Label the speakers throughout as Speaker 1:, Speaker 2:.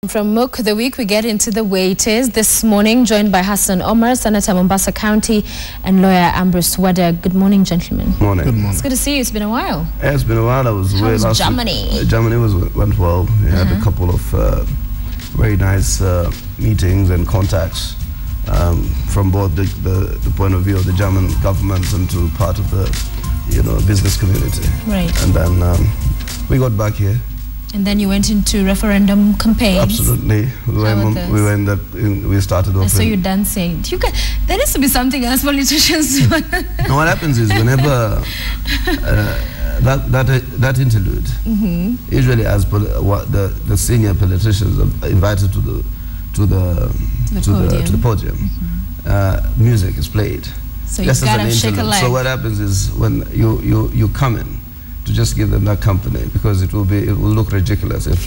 Speaker 1: From MOOC the week, we get into the waiters this morning, joined by Hassan Omar, Senator Mombasa County, and lawyer Ambrose Weda. Good morning, gentlemen.
Speaker 2: Morning. Good morning.
Speaker 1: It's good to see you. It's been a while.
Speaker 2: Yeah, it's been a while. I was away last
Speaker 1: Germany?
Speaker 2: week. Germany went well. We had a couple of very nice meetings and contacts from both the point of view of the German government and to part of the business community.
Speaker 1: Right.
Speaker 2: And then we got back here.
Speaker 1: And then you went into referendum campaigns.
Speaker 2: Absolutely. We started off.
Speaker 1: I saw you dancing. There needs to be something else politicians do.
Speaker 2: No, what happens is whenever that interlude, usually as the senior politicians are invited to the podium, music is played.
Speaker 1: So you gotta shake a leg.
Speaker 2: So what happens is when you come in, to just give them that company, because it will look ridiculous if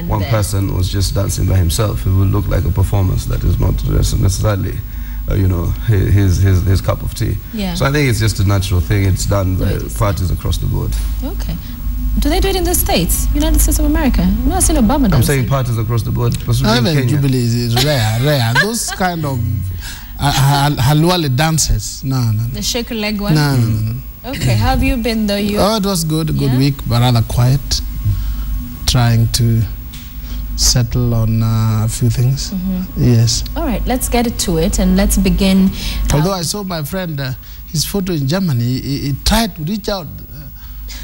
Speaker 2: one person was just dancing by himself. It will look like a performance that is not necessarily his cup of tea.
Speaker 1: Yeah.
Speaker 2: So I think it's just a natural thing. It's done by parties across the board.
Speaker 1: Okay. Do they do it in the States, United States of America? I've not seen Obama dancing.
Speaker 2: I'm saying parties across the board.
Speaker 3: Jubilee is rare. Those kind of halwale dances. No.
Speaker 1: The shake a leg one?
Speaker 3: No.
Speaker 1: Okay, how have you been though?
Speaker 3: It was good, a good week, but rather quiet. Trying to settle on a few things. Yes.
Speaker 1: All right, let's get to it and let's begin.
Speaker 3: Although I saw my friend, his photo in Germany, he tried to reach out.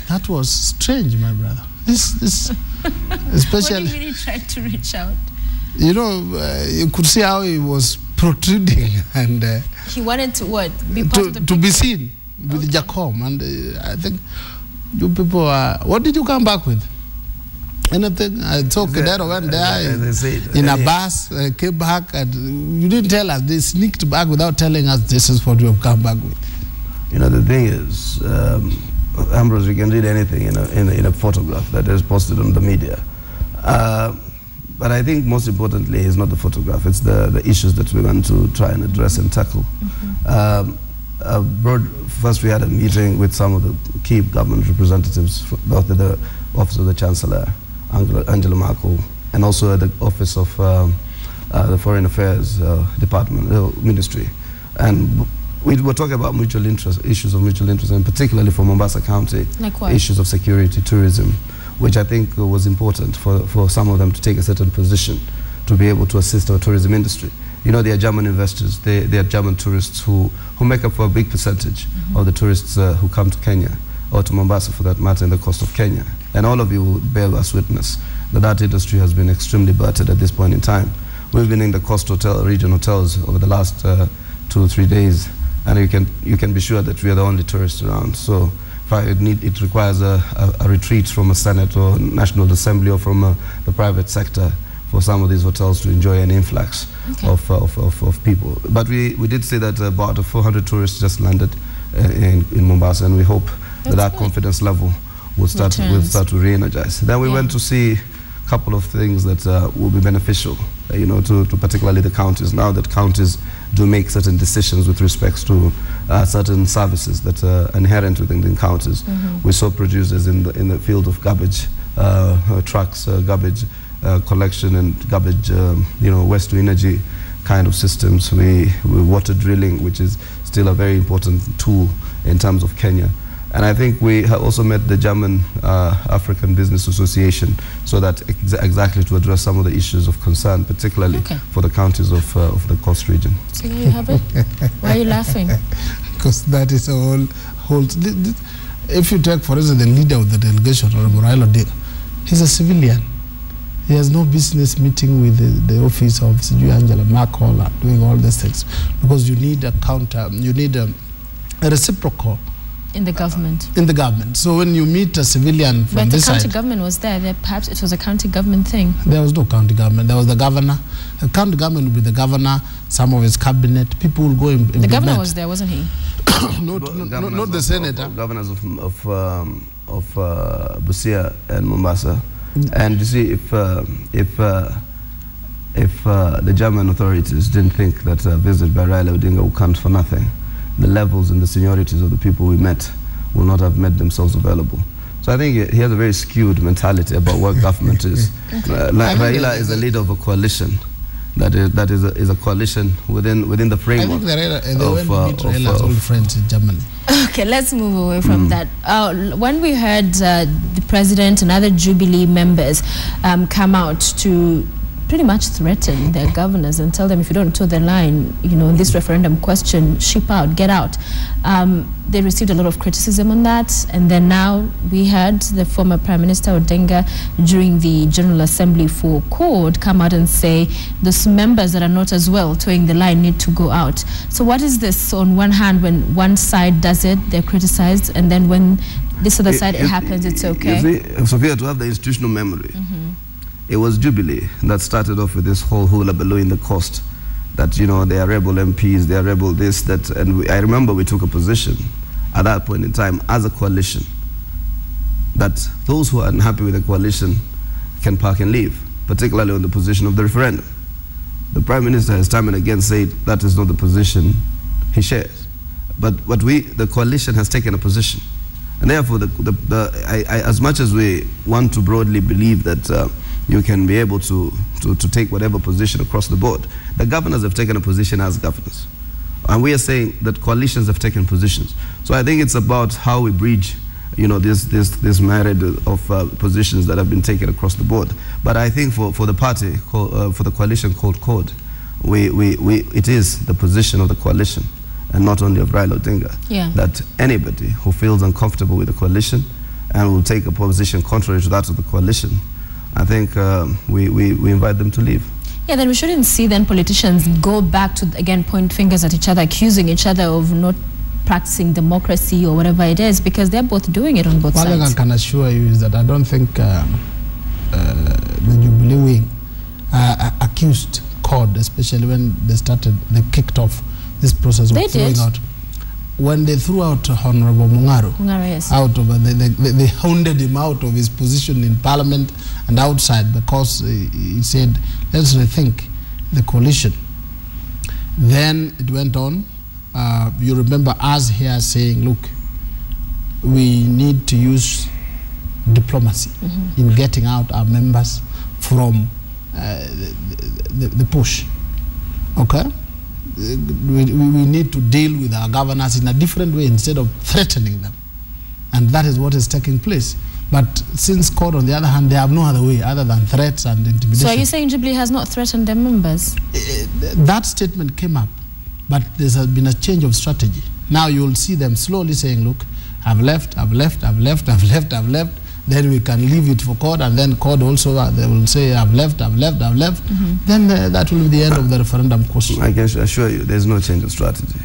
Speaker 3: That was strange, my brother. This especially.
Speaker 1: What do you mean he tried to reach out?
Speaker 3: You could see how he was protruding and.
Speaker 1: He wanted to what? Be part of the
Speaker 3: to be seen with Jacom, and I think you people are. What did you come back with? Anything? I took Kedero went there in a bus, came back, and you didn't tell us. They sneaked back without telling us this is what you have come back with.
Speaker 2: The thing is, Ambrose, you can read anything in a photograph that is posted on the media. But I think most importantly is not the photograph, it's the issues that we want to try and address and tackle. First we had a meeting with some of the key government representatives, both at the Office of the Chancellor, Angela Merkel, and also at the Office of the Foreign Affairs Department, Ministry. And we were talking about mutual interest, issues of mutual interest, and particularly for Mombasa County, issues of security, tourism, which I think was important for some of them to take a certain position to be able to assist our tourism industry. They are German investors, they are German tourists who make up for a big percentage of the tourists who come to Kenya, or to Mombasa for that matter, in the coast of Kenya. And all of you will bear us witness that industry has been extremely battered at this point in time. We've been in the coast region hotels over the last 2 or 3 days, and you can be sure that we are the only tourists around. So it requires a retreat from a Senate or National Assembly or from the private sector for some of these hotels to enjoy an influx of people. But we did say that about 400 tourists just landed in Mombasa, and we hope that confidence level will start to re-energize. Then we went to see a couple of things that will be beneficial, to particularly the counties. Now that counties do make certain decisions with respect to certain services that are inherent within the counties. We saw producers in the field of garbage trucks, garbage collection and garbage, waste to energy kind of systems. We water drilling, which is still a very important tool in terms of Kenya. And I think we have also met the German African Business Association, so that exactly to address some of the issues of concern, particularly for the counties of the coast region.
Speaker 1: So there you have it. Why are you laughing?
Speaker 3: Because that is a whole. If you take, for instance, the leader of the delegation, Honorable Raila Odinga, he's a civilian. He has no business meeting with the office of Angela Merkel doing all these things, because you need a counter, you need a reciprocal.
Speaker 1: In the government.
Speaker 3: In the government. So when you meet a civilian from this side...
Speaker 1: But the county government was there. Perhaps it was a county government thing.
Speaker 3: There was no county government. There was the governor. The county government would be the governor, some of his cabinet. People will go in
Speaker 1: the governor was there, wasn't he?
Speaker 3: not the senator.
Speaker 2: Governors of Busia and Mombasa. And you see, if the German authorities didn't think that a visit by Raila Odinga would count for nothing, the levels and the seniorities of the people we met will not have made themselves available. So I think he has a very skewed mentality about what government is. Raila is a leader of a coalition. That is a coalition within the framework.
Speaker 3: I think they went to meet Raila's old friends in Germany.
Speaker 1: Okay, let's move away from that. When we heard the president and other Jubilee members come out to pretty much threaten their governors and tell them, if you don't toe the line, you know, this referendum question, ship out, get out. They received a lot of criticism on that. And then now we had the former Prime Minister Odinga during the General Assembly for CORD come out and say those members that are not as well toeing the line need to go out. So what is this? On one hand, when one side does it, they're criticized, and then when this other side it happens, it's okay?
Speaker 2: You see, Sophia, to have the institutional memory, it was Jubilee that started off with this whole hula baloo in the coast, that, you know, they are rebel MPs, they are rebel this, that, and I remember we took a position at that point in time as a coalition that those who are unhappy with the coalition can park and leave, particularly on the position of the referendum. The Prime Minister has time and again said that is not the position he shares. But the coalition has taken a position. And therefore, as much as we want to broadly believe that you can be able to take whatever position across the board, the governors have taken a position as governors. And we are saying that coalitions have taken positions. So I think it's about how we bridge, you know, this myriad of positions that have been taken across the board. But I think for the party, for the coalition called CORD, it is the position of the coalition, and not only of Raila Odinga, that anybody who feels uncomfortable with the coalition and will take a position contrary to that of the coalition, I think we invite them to leave.
Speaker 1: Yeah, then we shouldn't see then politicians go back to, again, point fingers at each other, accusing each other of not practicing democracy or whatever it is, because they're both doing it on both sides.
Speaker 3: One thing I can assure you is that I don't think the Jubilee wing accused CORD, especially when they kicked off this process of throwing out. When they threw out Honorable Mungaro,
Speaker 1: yes,
Speaker 3: out of they hounded him out of his position in Parliament and outside, because he said, let's rethink the coalition. Then it went on. You remember us here saying, look, we need to use diplomacy in getting out our members from the push. Okay? We need to deal with our governors in a different way instead of threatening them. And that is what is taking place. But since CORD, on the other hand, they have no other way other than threats and intimidation.
Speaker 1: So are you saying Jubilee has not threatened their members?
Speaker 3: That statement came up, but there's been a change of strategy. Now you will see them slowly saying, look, I've left. Then we can leave it for CORD, and then CORD also, they will say, I've left. Then that will be the end of the referendum question. I
Speaker 2: can assure you, there's no change of strategy.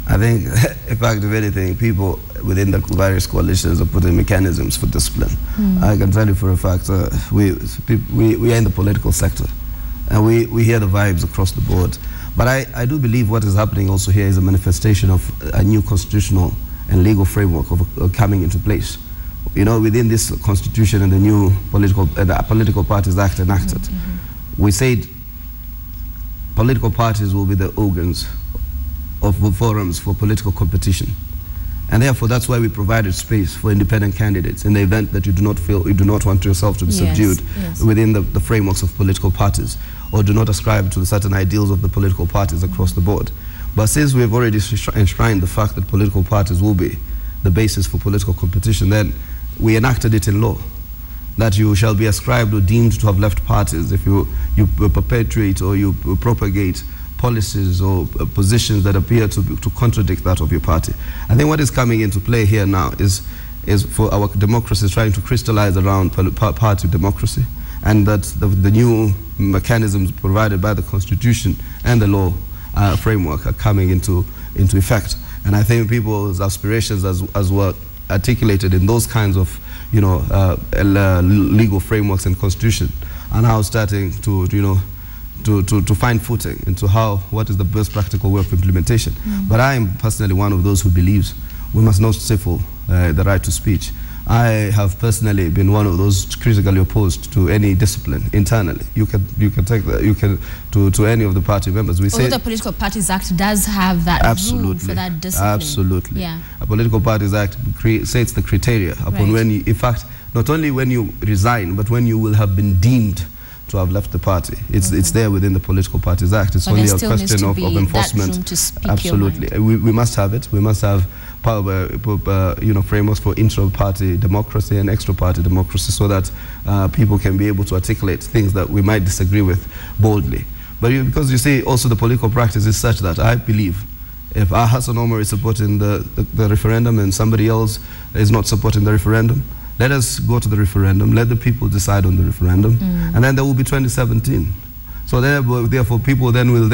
Speaker 2: I think, in fact, if anything, people within the various coalitions are putting mechanisms for discipline. I can tell you for a fact, we are in the political sector, and we hear the vibes across the board. But I do believe what is happening also here is a manifestation of a new constitutional and legal framework of coming into place. You know, within this constitution and the new Political Parties Act enacted, we said political parties will be the organs of forums for political competition. And therefore, that's why we provided space for independent candidates in the event that you do not want yourself to be subdued within the frameworks of political parties, or do not ascribe to the certain ideals of the political parties across the board. But since we've already enshrined the fact that political parties will be the basis for political competition, then we enacted it in law, that you shall be ascribed or deemed to have left parties if you perpetuate or you propagate policies or positions that appear to contradict that of your party. I think what is coming into play here now is for our democracy trying to crystallize around party democracy, and that the new mechanisms provided by the Constitution and the law framework are coming into effect. And I think people's aspirations as were articulated in those kinds of, you know, legal frameworks and constitution are now starting to, you know, to find footing into what is the best practical way of implementation. But I am personally one of those who believes we must not stifle the right to speech. I have personally been one of those critically opposed to any discipline internally. You can take that to any of the party members. We say
Speaker 1: the Political Parties Act does have that room for that discipline.
Speaker 2: Absolutely.
Speaker 1: Yeah.
Speaker 2: A Political Parties Act sets the criteria upon when you, in fact, not only when you resign, but when you will have been deemed to have left the party. It's there within the Political Parties Act. It's only a question of enforcement. Absolutely. We must have it. We must have frameworks for intra-party democracy and extra-party democracy, so that people can be able to articulate things that we might disagree with boldly. But because you see, also the political practice is such that I believe if Hassan Omar is supporting the referendum and somebody else is not supporting the referendum, let us go to the referendum, let the people decide on the referendum, and then there will be 2017. So therefore, people then will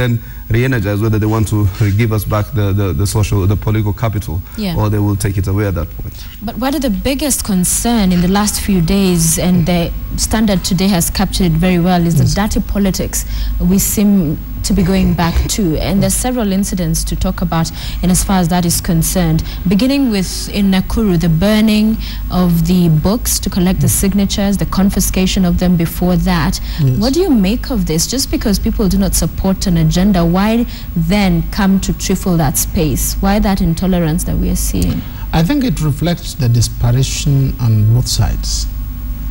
Speaker 2: re-energize whether they want to give us back the political capital, or they will take it away at that point.
Speaker 1: But what are the biggest concern in the last few days, and the Standard today has captured it very well, is the dirty politics we seem to be going back to. And there's several incidents to talk about in as far as that is concerned, beginning with in Nakuru, the burning of the books to collect the signatures, the confiscation of them before that. What do you make of this? Just because people do not support an agenda, why then come to trifle that space? Why that intolerance that we are seeing?
Speaker 3: I think it reflects the desperation on both sides.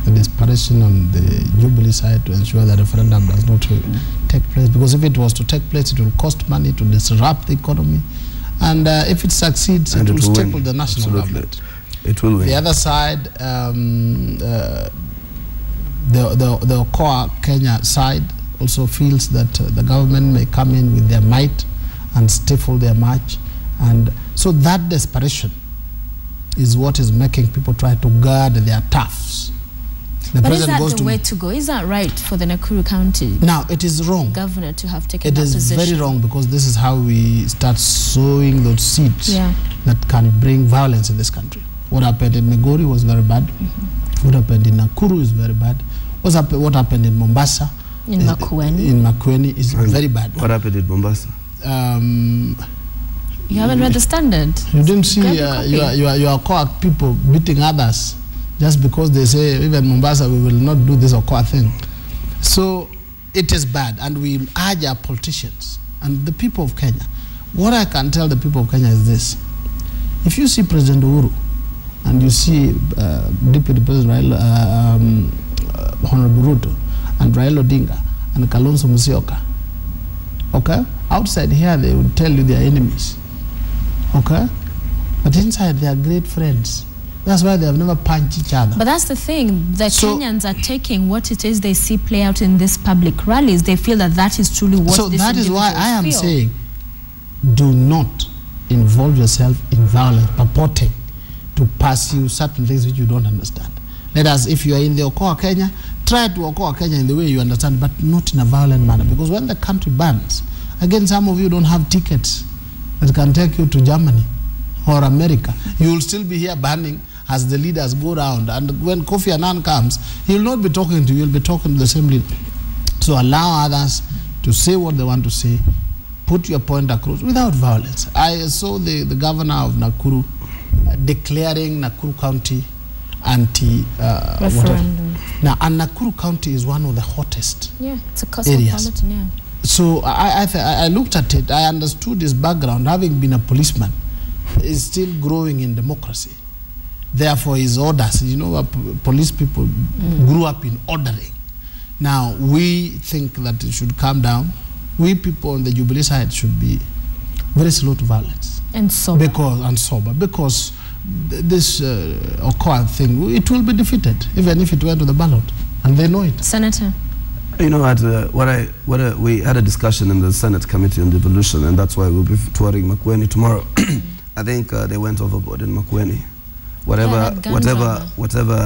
Speaker 3: The desperation on the Jubilee side to ensure that the referendum does not take place, because if it was to take place, it will cost money to disrupt the economy, and if it succeeds, it will staple the national government.
Speaker 2: It will win.
Speaker 3: The other side, the core Kenya side also feels that the government may come in with their might and stifle their march, and so that desperation is what is making people try to guard their turfs.
Speaker 1: But is that the way to go? Is that right for the Nakuru County?
Speaker 3: Now, it is wrong.
Speaker 1: Governor to have taken that position.
Speaker 3: It is very wrong, because this is how we start sowing those seeds that can bring violence in this country. What happened in Migori was very bad. What happened in Nakuru is very bad. What happened in Mombasa,
Speaker 1: in Makueni
Speaker 3: is very bad.
Speaker 2: What happened in Mombasa?
Speaker 1: You haven't read the Standard.
Speaker 3: You didn't see your core people beating others just because they say, even Mombasa, we will not do this Okoa thing. So it is bad, and we urge our politicians and the people of Kenya. What I can tell the people of Kenya is this: if you see President Uhuru and you see Deputy President Honorable Ruto and Raila Odinga and Kalonzo Musyoka, okay, outside here they would tell you they are enemies, okay, but inside they are great friends. That's why they have never punched each other. But
Speaker 1: that's the thing. The Kenyans are taking what it is they see play out in these public rallies. They feel that that is truly what
Speaker 3: so that is why I am saying, do not involve yourself in violence, purporting to pursue certain things which you don't understand. Let us, if you are in the Okoa Kenya, try to Okoa Kenya in the way you understand, but not in a violent manner. Because when the country burns, again, some of you don't have tickets that can take you to Germany or America. You will still be here burning as the leaders go around, and when Kofi Annan comes, he will not be talking to you, he will be talking to the same leader. So allow others to say what they want to say, put your point across without violence. I saw the governor of Nakuru declaring Nakuru County anti-referendum. Now, and Nakuru County is one of the hottest
Speaker 1: it's a cosmopolitan
Speaker 3: areas. So I looked at it, I understood his background, having been a policeman, is still growing in democracy. Therefore, his orders, you know, police people grew up in ordering. Now, we think that it should calm down. We people on the Jubilee side should be very slow to violence.
Speaker 1: And sober.
Speaker 3: Because this Okoa thing, it will be defeated, even if it went to the ballot. And they know it.
Speaker 1: Senator?
Speaker 2: You know, we had a discussion in the Senate Committee on Devolution, and that's why we'll be touring Makueni tomorrow. I think they went overboard in Makueni. Whatever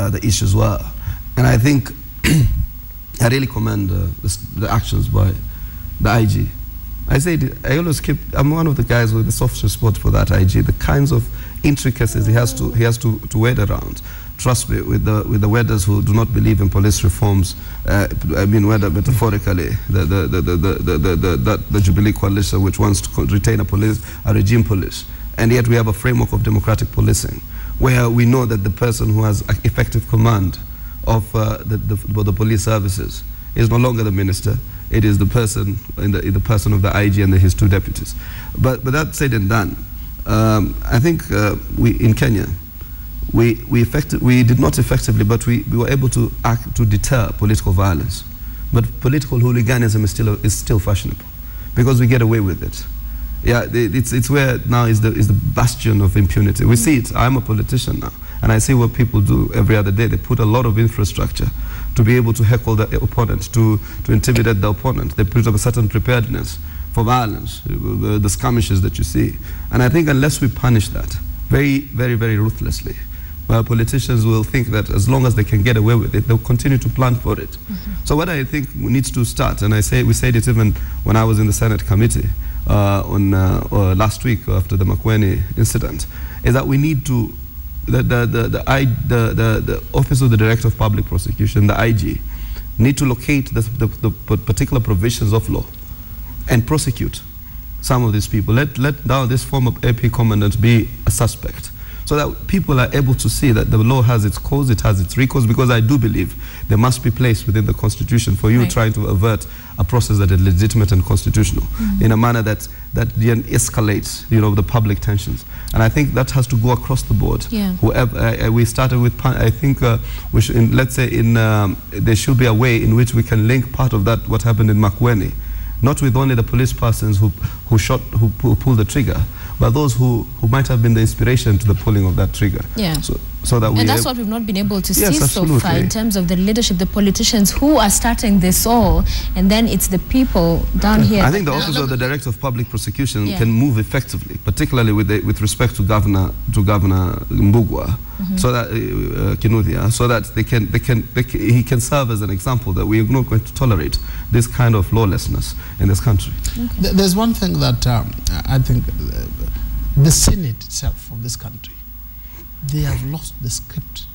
Speaker 2: the issues were. And I think I really commend the actions by the IG. I always I'm one of the guys with the soft spot for that IG, the kinds of intricacies he has to wade around. Trust me, with the Wedas who do not believe in police reforms, I mean Weda metaphorically, the Jubilee coalition which wants to retain a regime police, and yet we have a framework of democratic policing, where we know that the person who has effective command of the police services is no longer the minister. It is the person in the person of the IG and his 2 deputies. But that said and done, I think we in Kenya we did not effectively, but we were able to act to deter political violence. But political hooliganism is still fashionable because we get away with it. Yeah, it's where now is the bastion of impunity. We see it. I'm a politician now, and I see what people do every other day. They put a lot of infrastructure to be able to heckle the opponent, to intimidate the opponent. They put up a certain preparedness for violence, the skirmishes that you see. And I think unless we punish that very, very, very ruthlessly, politicians will think that as long as they can get away with it, they'll continue to plan for it. So what I think needs to start, and we said it even when I was in the Senate committee last week after the Makueni incident, is that we need to, the Office of the Director of Public Prosecution, the IG, need to locate the particular provisions of law and prosecute some of these people. Let now this former AP commandant be a suspect, so that people are able to see that the law has its cause, it has its recourse, because I do believe there must be place within the Constitution for you trying to avert a process that is legitimate and constitutional in a manner that escalates, the public tensions. And I think that has to go across the board.
Speaker 1: Yeah.
Speaker 2: Whoever we started with, I think we should, let's say, there should be a way in which we can link part of that what happened in Makueni, not with only the police persons who pulled the trigger, but those who might have been the inspiration to the pulling of that trigger.
Speaker 1: Yeah.
Speaker 2: So that
Speaker 1: and that's what we've not been able to see
Speaker 2: absolutely.
Speaker 1: so far in terms of the leadership, the politicians who are starting this all, and then it's the people down here.
Speaker 2: I think the Office of the Director of Public Prosecution can move effectively, particularly with respect to Governor Mbugua, so that Kinuthia, so that he can serve as an example that we are not going to tolerate this kind of lawlessness in this country.
Speaker 3: Okay. There's one thing that I think the Senate itself of this country, they have lost the script.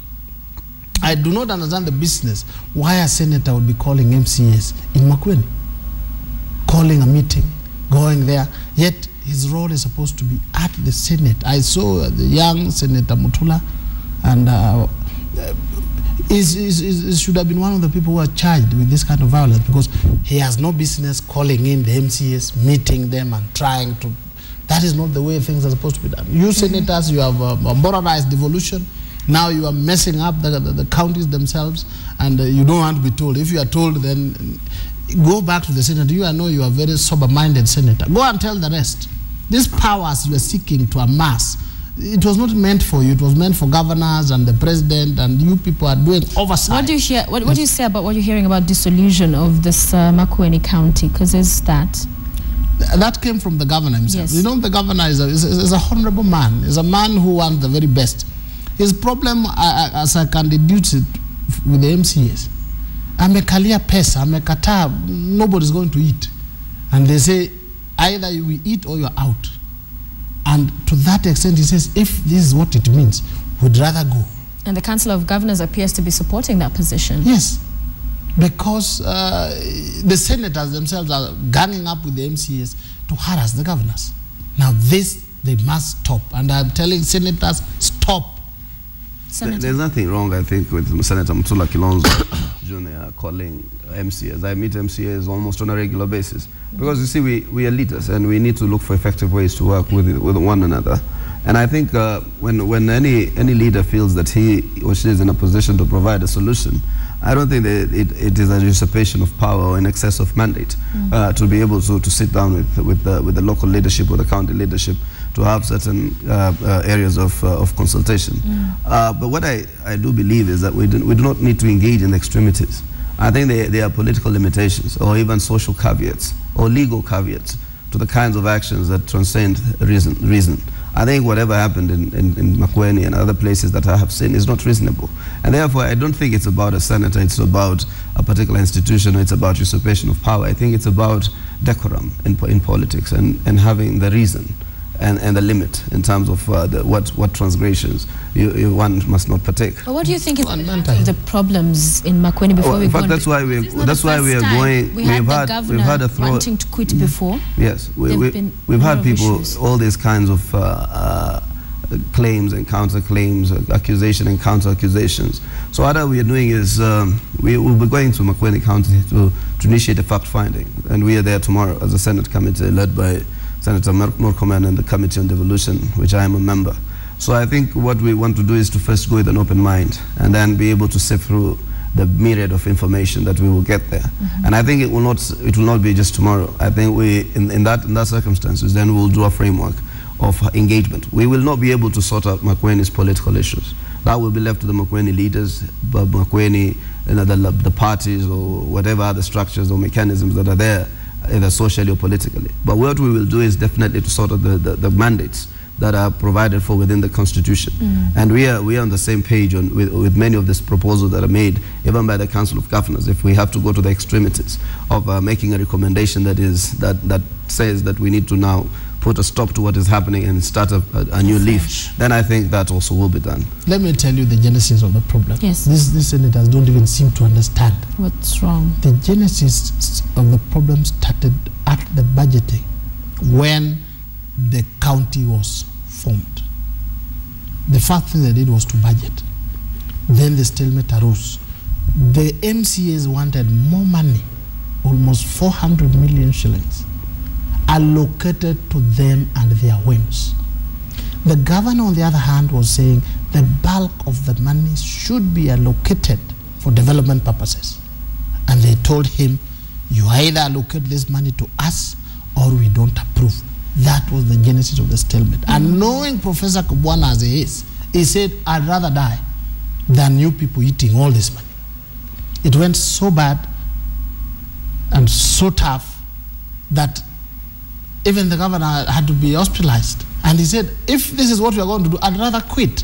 Speaker 3: I do not understand the business why a senator would be calling MCAs in Makueni, calling a meeting, going there, yet his role is supposed to be at the Senate. I saw the young Senator Mutula, and he should have been one of the people who are charged with this kind of violence, because he has no business calling in the MCAs, meeting them and trying to. That is not the way things are supposed to be done. You senators, you have borderized devolution. Now you are messing up the counties themselves, and you don't want to be told. If you are told, then go back to the Senate. I know you are a very sober-minded senator. Go and tell the rest. These powers you are seeking to amass, it was not meant for you. It was meant for governors and the president, and you people are doing oversight.
Speaker 1: What do you hear? What do you say about what you're hearing about dissolution of this Makueni County? Because there's that.
Speaker 3: That came from the governor himself.
Speaker 1: Yes.
Speaker 3: The governor is a honorable man. Is a man who wants the very best. His problem, as I can deduce it with the MCAs, amekalia pesa, amekataa, nobody's going to eat. And they say, either you will eat or you're out. And to that extent, he says, if this is what it means, we'd rather go.
Speaker 1: And the Council of Governors appears to be supporting that position.
Speaker 3: Yes. Because the senators themselves are ganging up with the MCAs to harass the governors. Now this, they must stop. And I'm telling senators, stop.
Speaker 2: There's nothing wrong, I think, with Senator Mutula Kilonzo Jr. calling MCAs. I meet MCAs almost on a regular basis. Because you see, we are leaders, and we need to look for effective ways to work with one another. And I think when any leader feels that he or she is in a position to provide a solution, I don't think that it is a usurpation of power or an excess of mandate to be able to sit down with the local leadership or the county leadership to have certain areas of consultation. But what I do believe is that we do not need to engage in extremities. I think there are political limitations or even social caveats or legal caveats to the kinds of actions that transcend reason. I think whatever happened in Makueni and other places that I have seen is not reasonable. And therefore, I don't think it's about a senator, it's about a particular institution, or it's about usurpation of power. I think it's about decorum in politics and having the reason and the limit in terms of what transgressions one must not partake.
Speaker 1: But what do you think is the problems in Makueni before we go on?
Speaker 2: That's why we are going.
Speaker 1: We've had the governor wanting to quit before.
Speaker 2: Yes, we've had people, all these kinds of claims and counter-claims, accusation and counter-accusations. So what we are doing is we will be going to Makueni County to initiate a fact-finding. And we are there tomorrow as a Senate committee led by Senator Morcoman and the Committee on Devolution, which I am a member. So I think what we want to do is to first go with an open mind and then be able to sift through the myriad of information that we will get there. And I think it will not be just tomorrow. I think in that circumstances, then we'll do a framework of engagement. We will not be able to sort out Makueni's political issues. That will be left to the Makueni leaders, but Makueni, the parties or whatever other structures or mechanisms that are there, either socially or politically. But what we will do is definitely to sort out the mandates that are provided for within the Constitution. And we are on the same page with many of these proposals that are made, even by the Council of Governors, if we have to go to the extremities of making a recommendation that says that we need to now put a stop to what is happening and start a new leaf, then I think that also will be done.
Speaker 3: Let me tell you the genesis of the problem.
Speaker 1: Yes.
Speaker 3: These senators don't even seem to understand.
Speaker 1: What's wrong?
Speaker 3: The genesis of the problem started at the budgeting when the county was formed. The first thing they did was to budget. Then the stalemate arose. The MCAs wanted more money, almost 400 million shillings, allocated to them and their whims. The governor, on the other hand, was saying the bulk of the money should be allocated for development purposes. And they told him, you either allocate this money to us or we don't approve. That was the genesis of the stalemate. And knowing Professor Kubwana as he is, he said, I'd rather die than you people eating all this money. It went so bad and so tough that even the governor had to be hospitalized. And he said, if this is what we are going to do, I'd rather quit.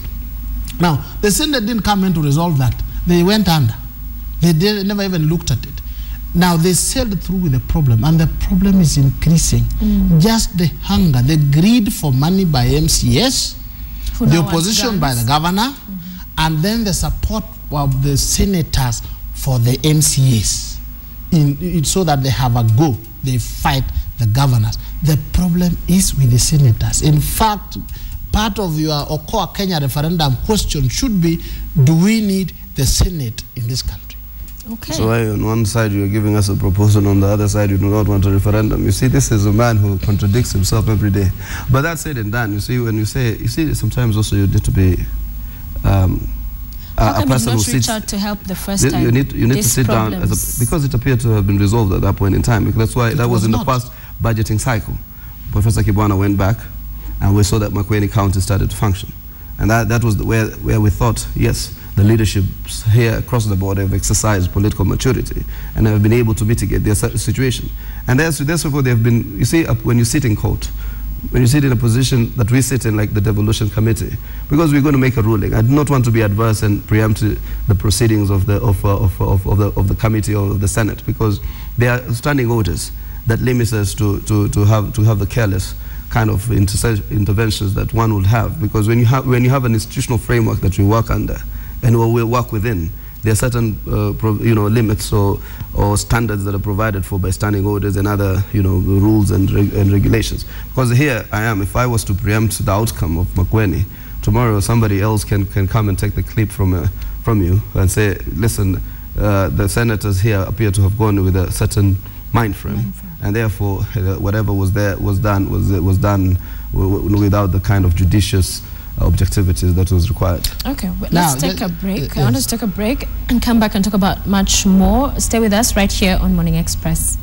Speaker 3: Now, the Senate didn't come in to resolve that. They went under. They never even looked at it. Now, they sailed through with the problem, and the problem is increasing. Just the hunger, the greed for money by MCS, the opposition by the governor, and then the support of the senators for the MCAs, so that they have a go, they fight the governors. The problem is with the senators. In fact, part of your Okoa Kenya referendum question should be, do we need the Senate in this country?
Speaker 1: Okay.
Speaker 2: So on one side you're giving us a proposal, on the other side you do not want a referendum. You see, this is a man who contradicts himself every day. But that said and done, you see, when you see sometimes also you need to be
Speaker 1: a person who reach out to help the first time.
Speaker 2: You need to sit down because it appeared to have been resolved at that point in time. That's why that was in the past budgeting cycle. Professor Kibwana went back, and we saw that Makueni County started to function, and that was where we thought, yes, the leaderships here across the board have exercised political maturity and have been able to mitigate their situation. And therefore they have been, you see, when you sit in court, when you sit in a position that we sit in, like the devolution committee, because we're going to make a ruling. I do not want to be adverse and preempt the proceedings of the committee or of the Senate, because there are standing orders that limits us to have the careless kind of interventions that one would have. Because when you have an institutional framework that we work under and we work within, there are certain limits or standards that are provided for by standing orders and other rules and regulations. Because here I am, if I was to preempt the outcome of Makueni, tomorrow somebody else can come and take the clip from you and say, listen, the senators here appear to have gone with a certain mind frame, and therefore whatever was done without the kind of judicious objectivity that was required.
Speaker 1: Okay, well, let's take a break. I want us to take a break and come back and talk about much more. Stay with us right here on Morning Express.